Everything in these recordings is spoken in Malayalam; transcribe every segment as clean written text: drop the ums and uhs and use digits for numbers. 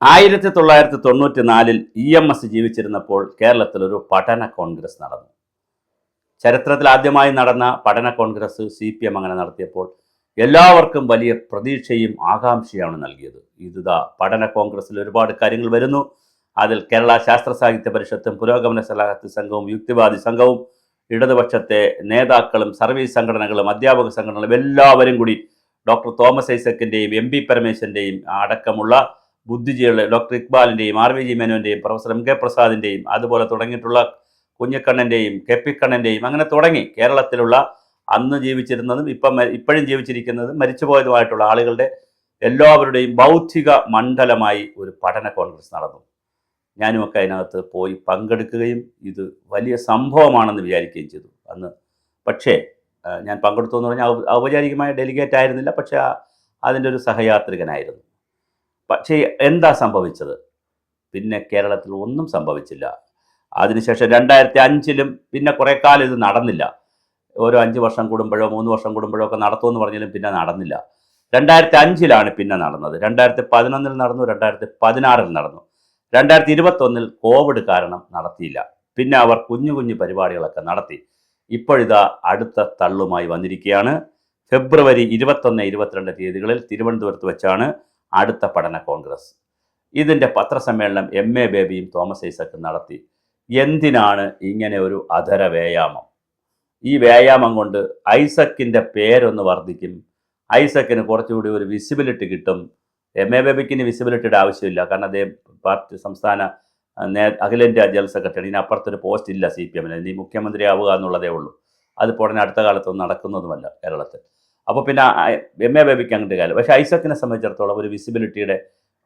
1994 EMS ജീവിച്ചിരുന്നപ്പോൾ കേരളത്തിൽ ഒരു പഠന കോൺഗ്രസ് നടന്നു. ചരിത്രത്തിൽ ആദ്യമായി നടന്ന പഠന കോൺഗ്രസ് CPM അങ്ങനെ നടത്തിയപ്പോൾ എല്ലാവർക്കും വലിയ പ്രതീക്ഷയും ആകാംക്ഷയാണ് നൽകിയത്. ഇതാ പഠന കോൺഗ്രസ്സിൽ ഒരുപാട് കാര്യങ്ങൾ വരുന്നു. അതിൽ കേരള ശാസ്ത്ര സാഹിത്യ പരിഷത്തും പുരോഗമന സലാഹത്ത് സംഘവും യുക്തിവാദി സംഘവും ഇടതുപക്ഷത്തെ നേതാക്കളും സർവീസ് സംഘടനകളും അധ്യാപക സംഘടനകളും എല്ലാവരും കൂടി ഡോക്ടർ തോമസ് ഐസക്കിൻ്റെയും MP പരമേശ്വരൻ്റെയും അടക്കമുള്ള ബുദ്ധിജീവികൾ ഡോക്ടർ ഇക്ബാലിൻ്റെയും RVG മേനോൻ്റെയും പ്രൊഫസർ MK പ്രസാദിൻ്റെയും അതുപോലെ തുടങ്ങിയിട്ടുള്ള കുഞ്ഞിക്കണ്ണൻ്റെയും KP കണ്ണൻ്റെയും അങ്ങനെ തുടങ്ങി കേരളത്തിലുള്ള അന്ന് ജീവിച്ചിരുന്നതും ഇപ്പോഴും ജീവിച്ചിരിക്കുന്നതും മരിച്ചുപോയതുമായിട്ടുള്ള ആളുകളുടെ എല്ലാവരുടെയും ബൗദ്ധിക മണ്ഡലമായി ഒരു പഠന കോൺഗ്രസ് നടന്നു. ഞാനുമൊക്കെ അതിനകത്ത് പോയി പങ്കെടുക്കുകയും ഇത് വലിയ സംഭവമാണെന്ന് വിചാരിക്കുകയും ചെയ്തു അന്ന്. പക്ഷേ ഞാൻ പങ്കെടുത്തു എന്ന് പറഞ്ഞാൽ ഔപചാരികമായ ഡെലിഗേറ്റ് ആയിരുന്നില്ല, പക്ഷേ അതിൻ്റെ ഒരു സഹയാത്രികനായിരുന്നു. പക്ഷേ എന്താ സംഭവിച്ചത്? പിന്നെ കേരളത്തിൽ ഒന്നും സംഭവിച്ചില്ല. അതിനുശേഷം 2005 പിന്നെ കുറേ കാലം ഇത് നടന്നില്ല. ഓരോ 5 വർഷം കൂടുമ്പോഴോ 3 വർഷം കൂടുമ്പോഴോ ഒക്കെ നടത്തുമെന്ന് പറഞ്ഞാലും പിന്നെ നടന്നില്ല. 2005 പിന്നെ നടന്നത്. 2011 നടന്നു, 2016 നടന്നു, 2021 കോവിഡ് കാരണം നടത്തിയില്ല. പിന്നെ അവർ കുഞ്ഞു പരിപാടികളൊക്കെ നടത്തി. ഇപ്പോഴിതാ അടുത്ത തള്ളുമായി വന്നിരിക്കുകയാണ്. ഫെബ്രുവരി 21, 22 തീയതികളിൽ തിരുവനന്തപുരത്ത് വെച്ചാണ് അടുത്ത പഠന കോൺഗ്രസ്. ഇതിൻ്റെ പത്രസമ്മേളനം MA ബേബിയും തോമസ് ഐസക്കും നടത്തി. എന്തിനാണ് ഇങ്ങനെ ഒരു അധര വ്യായാമം? ഈ വ്യായാമം കൊണ്ട് ഐസക്കിൻ്റെ പേരൊന്ന് വർദ്ധിക്കും, ഐസക്കിന് കുറച്ചുകൂടി ഒരു വിസിബിലിറ്റി കിട്ടും. MA ബേബിക്കിന് വിസിബിലിറ്റിയുടെ ആവശ്യമില്ല, കാരണം അദ്ദേഹം പാർട്ടി സംസ്ഥാന അഖിലേന്ത്യാ ജനറൽ സെക്രട്ടറി. ഇതിനപ്പുറത്തൊരു പോസ്റ്റ് ഇല്ല CPM-ന്. ഇനി മുഖ്യമന്ത്രിയാവുക എന്നുള്ളതേ ഉള്ളൂ. അതിപ്പോൾ ഉടനെ അടുത്ത കാലത്തൊന്നും നടക്കുന്നതുമല്ല കേരളത്തിൽ. അപ്പോൾ പിന്നെ MA ബേബിക്ക് അങ്ങോട്ട് കാലം. പക്ഷേ ഐസക്കിനെ സംബന്ധിച്ചിടത്തോളം ഒരു വിസിബിലിറ്റിയുടെ,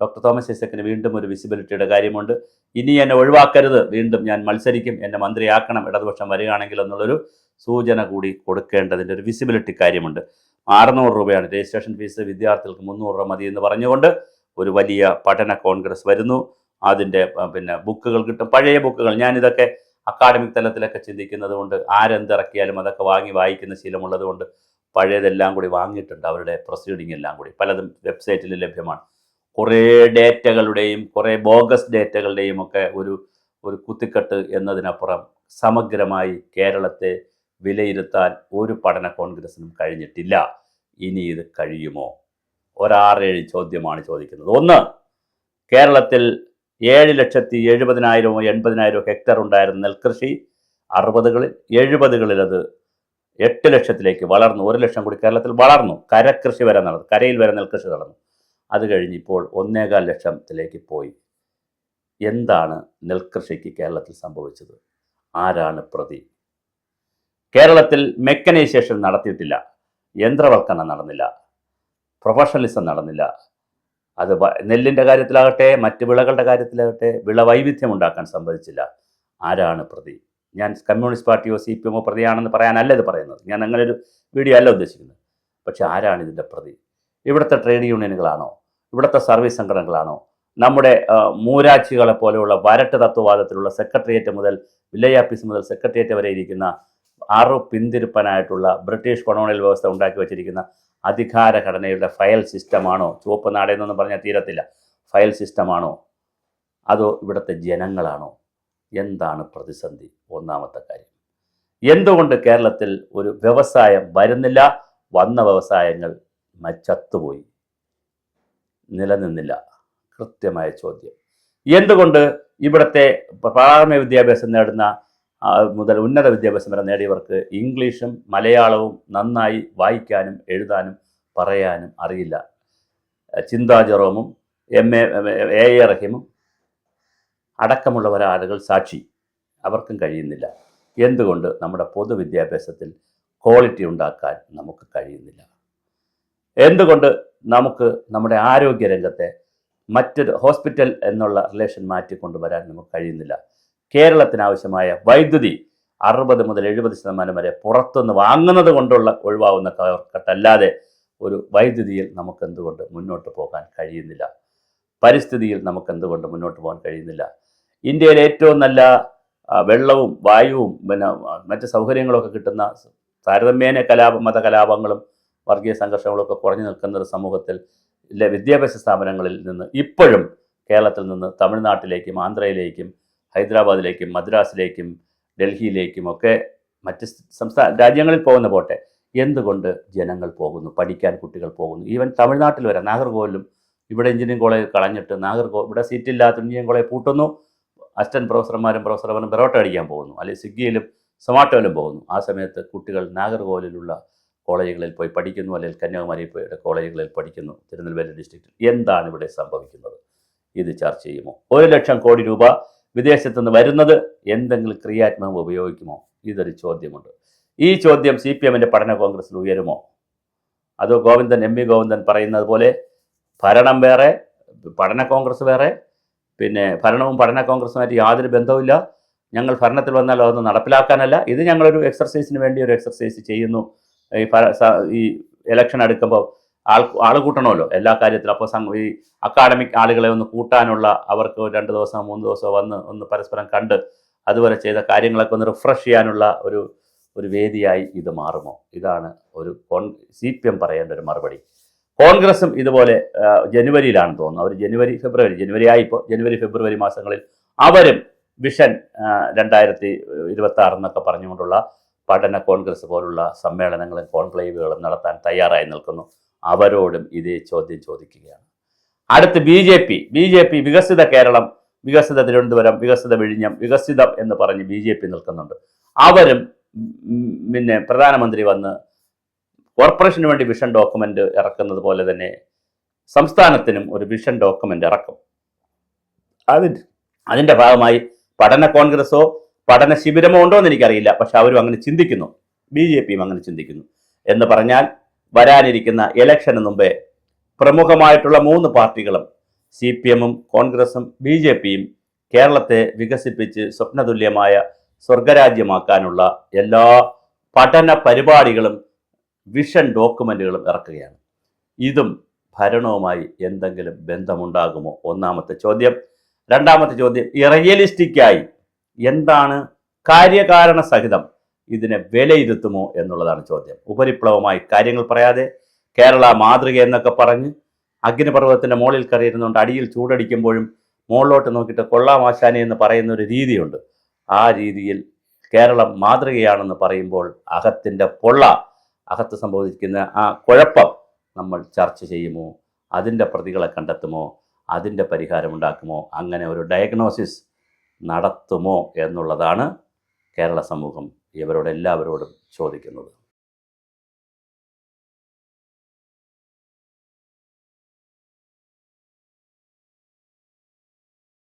ഡോക്ടർ തോമസ് ഐസക്കിന് വീണ്ടും ഒരു വിസിബിലിറ്റിയുടെ കാര്യമുണ്ട്. ഇനി എന്നെ ഒഴിവാക്കരുത്, വീണ്ടും ഞാൻ മത്സരിക്കും, എന്നെ മന്ത്രിയാക്കണം ഇടതുപക്ഷം വരികയാണെങ്കിൽ എന്നുള്ളൊരു സൂചന കൂടി കൊടുക്കേണ്ടതിൻ്റെ ഒരു വിസിബിലിറ്റി കാര്യമുണ്ട്. 600 രൂപയാണ് രജിസ്ട്രേഷൻ ഫീസ്, വിദ്യാർത്ഥികൾക്ക് 300 രൂപ മതി എന്ന് പറഞ്ഞുകൊണ്ട് ഒരു വലിയ പഠന കോൺഗ്രസ് വരുന്നു. അതിൻ്റെ പിന്നെ ബുക്കുകൾ കിട്ടും, പഴയ ബുക്കുകൾ. ഞാനിതൊക്കെ അക്കാഡമിക് തലത്തിലൊക്കെ ചിന്തിക്കുന്നത് കൊണ്ട് ആരെന്തിറക്കിയാലും അതൊക്കെ വായിക്കുന്ന ശീലമുള്ളത് കൊണ്ട് പഴയതെല്ലാം കൂടി വാങ്ങിയിട്ടുണ്ട്. അവരുടെ പ്രൊസീഡിങ് എല്ലാം കൂടി പലതും വെബ്സൈറ്റിൽ ലഭ്യമാണ്. കുറേ ഡേറ്റകളുടെയും കുറേ ബോഗസ് ഡേറ്റകളുടെയും ഒക്കെ ഒരു കുത്തിക്കെട്ട് എന്നതിനപ്പുറം സമഗ്രമായി കേരളത്തെ വിലയിരുത്താൻ ഒരു പഠന കോൺഗ്രസിനും കഴിഞ്ഞിട്ടില്ല. ഇനി ഇത് കഴിയുമോ? 6-7 ചോദ്യമാണ് ചോദിക്കുന്നത്. ഒന്ന്, കേരളത്തിൽ 7,70,000 80,000 ഹെക്ടർ ഉണ്ടായിരുന്ന നെൽകൃഷി 60കളിൽ 70കളിൽ അത് 8 ലക്ഷത്തിലേക്ക് വളർന്നു. 1 ലക്ഷം കൂടി കേരളത്തിൽ വളർന്നു. കരകൃഷി വരെ നടന്നു, കരയിൽ വരെ നെൽകൃഷി നടന്നു. അത് കഴിഞ്ഞിപ്പോൾ 1.25 ലക്ഷത്തിലേക്ക് പോയി. എന്താണ് നെൽകൃഷിക്ക് കേരളത്തിൽ സംഭവിച്ചത്? ആരാണ് പ്രതി? കേരളത്തിൽ മെക്കനൈസേഷൻ നടത്തിയിട്ടില്ല, യന്ത്രവൽക്കരണം നടന്നില്ല, പ്രൊഫഷണലിസം നടന്നില്ല. അത് നെല്ലിൻ്റെ കാര്യത്തിലാകട്ടെ മറ്റ് വിളകളുടെ കാര്യത്തിലാകട്ടെ വിള വൈവിധ്യം ഉണ്ടാക്കാൻ സംഭവിച്ചില്ല. ആരാണ് പ്രതി? ഞാൻ കമ്മ്യൂണിസ്റ്റ് പാർട്ടിയോ CPM-ഓ പ്രതിയാണെന്ന് പറയാനല്ല ഇത് പറയുന്നത്. ഞാൻ അങ്ങനെ ഒരു വീഡിയോ അല്ല ഉദ്ദേശിക്കുന്നത്. പക്ഷെ ആരാണ് ഇതിൻ്റെ പ്രതി? ഇവിടുത്തെ ട്രേഡ് യൂണിയനുകളാണോ? ഇവിടുത്തെ സർവീസ് സംഘടനകളാണോ? നമ്മുടെ മൂരാച്ചികളെ പോലെയുള്ള വരട്ട് തത്വവാദത്തിലുള്ള സെക്രട്ടേറിയറ്റ് മുതൽ വില്ലേജ് ഓഫീസ് മുതൽ സെക്രട്ടേറിയറ്റ് വരെ ഇരിക്കുന്ന പിന്തിരിപ്പനായിട്ടുള്ള ബ്രിട്ടീഷ് കൊളോണിയൽ വ്യവസ്ഥ ഉണ്ടാക്കി വച്ചിരിക്കുന്ന അധികാര ഘടനയുടെ ഫയൽ സിസ്റ്റമാണോ? ചുവപ്പ് നാടേന്നൊന്നും പറഞ്ഞാൽ തീരത്തില്ല. ഫയൽ സിസ്റ്റമാണോ? അതോ ഇവിടുത്തെ ജനങ്ങളാണോ? എന്താണ് പ്രതിസന്ധി? ഒന്നാമത്തെ കാര്യം, എന്തുകൊണ്ട് കേരളത്തിൽ ഒരു വ്യവസായം വരുന്നില്ല? വന്ന വ്യവസായങ്ങൾ ചത്തുപോയി, നിലനിന്നില്ല. കൃത്യമായ ചോദ്യം. എന്തുകൊണ്ട് ഇവിടുത്തെ പ്രാഥമിക വിദ്യാഭ്യാസം നേടുന്ന മുതൽ ഉന്നത വിദ്യാഭ്യാസം വരെ നേടിയവർക്ക് ഇംഗ്ലീഷും മലയാളവും നന്നായി വായിക്കാനും എഴുതാനും പറയാനും അറിയില്ല? ചിന്താ ജെറോമും A.A. റഹീമും അടക്കമുള്ള ആളുകൾ സാക്ഷി. അവർക്കും കഴിയുന്നില്ല. എന്തുകൊണ്ട് നമ്മുടെ പൊതുവിദ്യാഭ്യാസത്തിൽ ക്വാളിറ്റി ഉണ്ടാക്കാൻ നമുക്ക് കഴിയുന്നില്ല? എന്തുകൊണ്ട് നമുക്ക് നമ്മുടെ ആരോഗ്യരംഗത്തെ മറ്റൊരു ഹോസ്പിറ്റൽ എന്നുള്ള റിലേഷൻ മാറ്റിക്കൊണ്ടുവരാൻ നമുക്ക് കഴിയുന്നില്ല? കേരളത്തിനാവശ്യമായ വൈദ്യുതി 60 മുതൽ 70% വരെ പുറത്തുനിന്ന് വാങ്ങുന്നത് കൊണ്ടുള്ള ഒഴിവാകുന്ന കട്ടല്ലാതെ ഒരു വൈദ്യുതിയിൽ നമുക്കെന്തുകൊണ്ട് മുന്നോട്ട് പോകാൻ കഴിയുന്നില്ല? പരിസ്ഥിതിയിൽ നമുക്കെന്തുകൊണ്ട് മുന്നോട്ട് പോകാൻ കഴിയുന്നില്ല? ഇന്ത്യയിലെ ഏറ്റവും നല്ല വെള്ളവും വായുവും പിന്നെ മറ്റ് സൗകര്യങ്ങളൊക്കെ കിട്ടുന്ന താരതമ്യേന മതകലാപങ്ങളും വർഗീയ സംഘർഷങ്ങളൊക്കെ കുറഞ്ഞു നിൽക്കുന്ന ഒരു സമൂഹത്തിൽ വിദ്യാഭ്യാസ സ്ഥാപനങ്ങളിൽ നിന്ന് ഇപ്പോഴും കേരളത്തിൽ നിന്ന് തമിഴ്നാട്ടിലേക്കും ആന്ധ്രയിലേക്കും ഹൈദരാബാദിലേക്കും മദ്രാസിലേക്കും ഡൽഹിയിലേക്കും ഒക്കെ മറ്റ് രാജ്യങ്ങളിൽ പോകുന്ന പോട്ടെ, എന്തുകൊണ്ട് ജനങ്ങൾ പോകുന്നു, പഠിക്കാൻ കുട്ടികൾ പോകുന്നു? ഈവൻ തമിഴ്നാട്ടിൽ വരെ നാഗർകോവിലും ഇവിടെ എഞ്ചിനീയറിംഗ് കോളേജ് കളഞ്ഞിട്ട് ഇവിടെ സീറ്റില്ലാത്ത എഞ്ചിനീയറിംഗ് കോളേജ് പൂട്ടുന്നു. അസിസ്റ്റന്റ് പ്രൊഫസർമാരും പെറോട്ട അടിക്കാൻ പോകുന്നു, അല്ലെങ്കിൽ സ്വിഗ്ഗിയിലും സൊമാറ്റോയിലും പോകുന്നു. ആ സമയത്ത് കുട്ടികൾ നാഗർകോവിലുള്ള കോളേജുകളിൽ പോയി പഠിക്കുന്നു, അല്ലെങ്കിൽ കന്യാകുമാരിയുടെ കോളേജുകളിൽ പഠിക്കുന്നു. തിരുനെൽവേലി ഡിസ്ട്രിക്റ്റിൽ എന്താണ് ഇവിടെ സംഭവിക്കുന്നത്? ഇത് ചർച്ച ചെയ്യുമോ? 1,00,000 കോടി രൂപ വിദേശത്തു നിന്ന് വരുന്നത് എന്തെങ്കിലും ക്രിയാത്മകം ഉപയോഗിക്കുമോ? ഇതൊരു ചോദ്യമുണ്ട്. ഈ ചോദ്യം CPM-ന്റെ പഠന കോൺഗ്രസിൽ ഉയരുമോ? അതോ എം വി ഗോവിന്ദൻ പറയുന്നത് പോലെ ഭരണം വേറെ, പഠന കോൺഗ്രസ് വേറെ, പിന്നെ ഭരണവും പഠന കോൺഗ്രസുമായിട്ട് യാതൊരു ബന്ധവുമില്ല, ഞങ്ങൾ ഭരണത്തിൽ വന്നാൽ അതൊന്നും നടപ്പിലാക്കാനല്ല, ഇത് ഞങ്ങളൊരു എക്സർസൈസിന് വേണ്ടി ഒരു എക്സർസൈസ് ചെയ്യുന്നു, ഈ ഇലക്ഷൻ അടുക്കുമ്പോൾ ആൾ കൂട്ടണമല്ലോ എല്ലാ കാര്യത്തിലും. അപ്പോൾ ഈ അക്കാഡമിക് ആളുകളെ ഒന്ന് കൂട്ടാനുള്ള, അവർക്ക് 2 ദിവസം 3 ദിവസം വന്ന് ഒന്ന് പരസ്പരം കണ്ട് അതുവരെ ചെയ്ത കാര്യങ്ങളൊക്കെ ഒന്ന് റിഫ്രഷ് ചെയ്യാനുള്ള ഒരു വേദിയായി ഇത് മാറുമോ? ഇതാണ് ഒരു CPM പറയേണ്ട ഒരു മറുപടി. കോൺഗ്രസും ഇതുപോലെ ജനുവരിയിലാണെന്ന് തോന്നുന്നു, അവർ ജനുവരി ആയിപ്പോൾ ജനുവരി മാസങ്ങളിൽ അവരും വിഷൻ 2026 എന്നൊക്കെ പറഞ്ഞുകൊണ്ടുള്ള പഠന കോൺഗ്രസ് പോലുള്ള സമ്മേളനങ്ങളും കോൺക്ലേവുകളും നടത്താൻ തയ്യാറായി നിൽക്കുന്നു. അവരോടും ഇതേ ചോദ്യം ചോദിക്കുകയാണ്. അടുത്ത് BJP വികസിത കേരളം, വികസിത തിരുവനന്തപുരം, വികസിത വിഴിഞ്ഞം, വികസിതം എന്ന് പറഞ്ഞ് BJP നിൽക്കുന്നുണ്ട്. അവരും പിന്നെ പ്രധാനമന്ത്രി വന്ന് കോർപ്പറേഷന് വേണ്ടി വിഷൻ ഡോക്യുമെന്റ് ഇറക്കുന്നത് പോലെ തന്നെ സംസ്ഥാനത്തിനും ഒരു വിഷൻ ഡോക്യുമെന്റ് ഇറക്കും. അതിൻ്റെ ഭാഗമായി പഠന കോൺഗ്രസോ പഠന ശിബിരമോ ഉണ്ടോ എന്ന് എനിക്കറിയില്ല, പക്ഷെ അവരും അങ്ങനെ ചിന്തിക്കുന്നു, BJPയും അങ്ങനെ ചിന്തിക്കുന്നു. എന്ന് പറഞ്ഞാൽ വരാനിരിക്കുന്ന ഇലക്ഷന് മുമ്പേ പ്രമുഖമായിട്ടുള്ള 3 പാർട്ടികളും CPM-ഉം കോൺഗ്രസും BJPയും കേരളത്തെ വികസിപ്പിച്ച് സ്വപ്നതുല്യമായ സ്വർഗരാജ്യമാക്കാനുള്ള എല്ലാ പഠന പരിപാടികളും വിഷൻ ഡോക്യുമെന്റുകളും ഇറക്കുകയാണ്. ഇതും ഭരണവുമായി എന്തെങ്കിലും ബന്ധമുണ്ടാകുമോ? ഒന്നാമത്തെ ചോദ്യം. രണ്ടാമത്തെ ചോദ്യം, റിയലിസ്റ്റിക്കായി എന്താണ് കാര്യകാരണ സഹിതം ഇതിനെ വിലയിരുത്തുമോ എന്നുള്ളതാണ് ചോദ്യം. ഉപരിപ്ലവമായി കാര്യങ്ങൾ പറയാതെ കേരള മാതൃക എന്നൊക്കെ പറഞ്ഞ് അഗ്നിപർവ്വതത്തിൻ്റെ മുകളിൽ കയറിയിരുന്നുകൊണ്ട് അടിയിൽ ചൂടടിക്കുമ്പോഴും മുകളിലോട്ട് നോക്കിയിട്ട് കൊള്ളാമാശാനെ എന്ന് പറയുന്ന ഒരു രീതിയുണ്ട്. ആ രീതിയിൽ കേരളം മാതൃകയാണെന്ന് പറയുമ്പോൾ അകത്ത് സംഭവിക്കുന്ന ആ കുഴപ്പം നമ്മൾ ചർച്ച ചെയ്യുമോ? അതിൻ്റെ പ്രതികളെ കണ്ടെത്തുമോ? അതിൻ്റെ പരിഹാരമുണ്ടാക്കുമോ? അങ്ങനെ ഒരു ഡയഗ്നോസിസ് നടത്തുമോ എന്നുള്ളതാണ് കേരള സമൂഹം ഇവരോട് എല്ലാവരോടും ചോദിക്കുന്നത്.